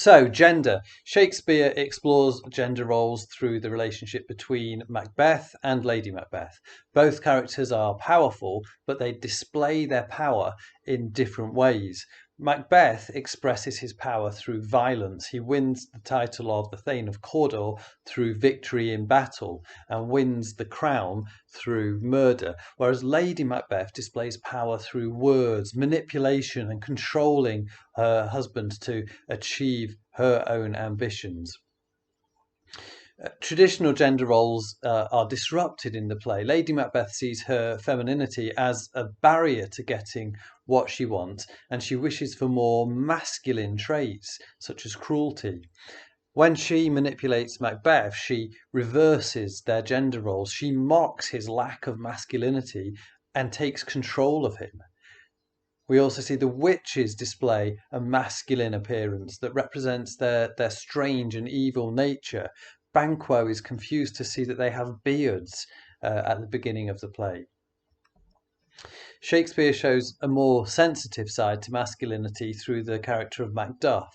So, gender. Shakespeare explores gender roles through the relationship between Macbeth and Lady Macbeth. Both characters are powerful, but they display their power in different ways. Macbeth expresses his power through violence. He wins the title of the Thane of Cawdor through victory in battle and wins the crown through murder, whereas Lady Macbeth displays power through words, manipulation, and controlling her husband to achieve her own ambitions. Traditional gender roles are disrupted in the play. Lady Macbeth sees her femininity as a barrier to getting what she wants, and she wishes for more masculine traits, such as cruelty. When she manipulates Macbeth, she reverses their gender roles. She mocks his lack of masculinity and takes control of him. We also see the witches display a masculine appearance that represents their strange and evil nature. Banquo is confused to see that they have beards at the beginning of the play. Shakespeare shows a more sensitive side to masculinity through the character of Macduff.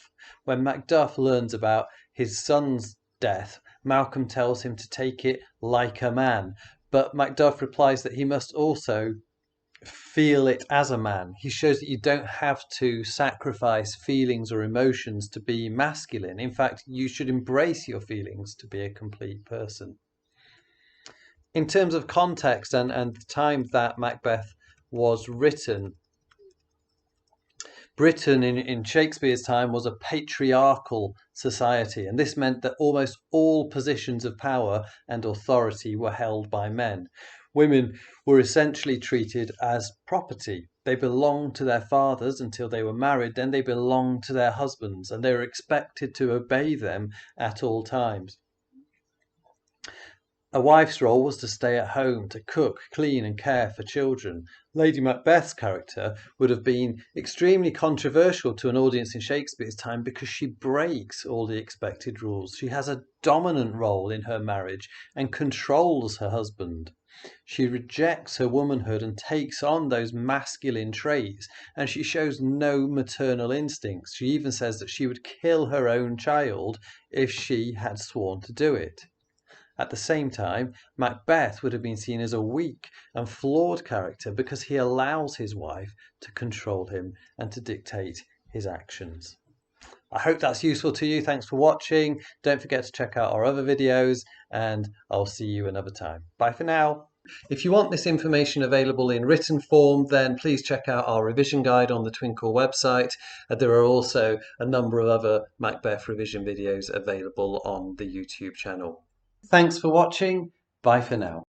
When Macduff learns about his son's death, Malcolm tells him to take it like a man, but Macduff replies that he must also feel it as a man. He shows that you don't have to sacrifice feelings or emotions to be masculine. In fact, you should embrace your feelings to be a complete person. In terms of context and the time that Macbeth was written, Britain in Shakespeare's time was a patriarchal society, and this meant that almost all positions of power and authority were held by men. Women were essentially treated as property. They belonged to their fathers until they were married, then they belonged to their husbands, and they were expected to obey them at all times. A wife's role was to stay at home, to cook, clean, and care for children. Lady Macbeth's character would have been extremely controversial to an audience in Shakespeare's time because she breaks all the expected rules. She has a dominant role in her marriage and controls her husband. She rejects her womanhood and takes on those masculine traits, and she shows no maternal instincts. She even says that she would kill her own child if she had sworn to do it. At the same time, Macbeth would have been seen as a weak and flawed character because he allows his wife to control him and to dictate his actions. I hope that's useful to you. Thanks for watching. Don't forget to check out our other videos, and I'll see you another time. Bye for now. If you want this information available in written form, then please check out our revision guide on the Twinkle website. There are also a number of other Macbeth revision videos available on the YouTube channel. Thanks for watching. Bye for now.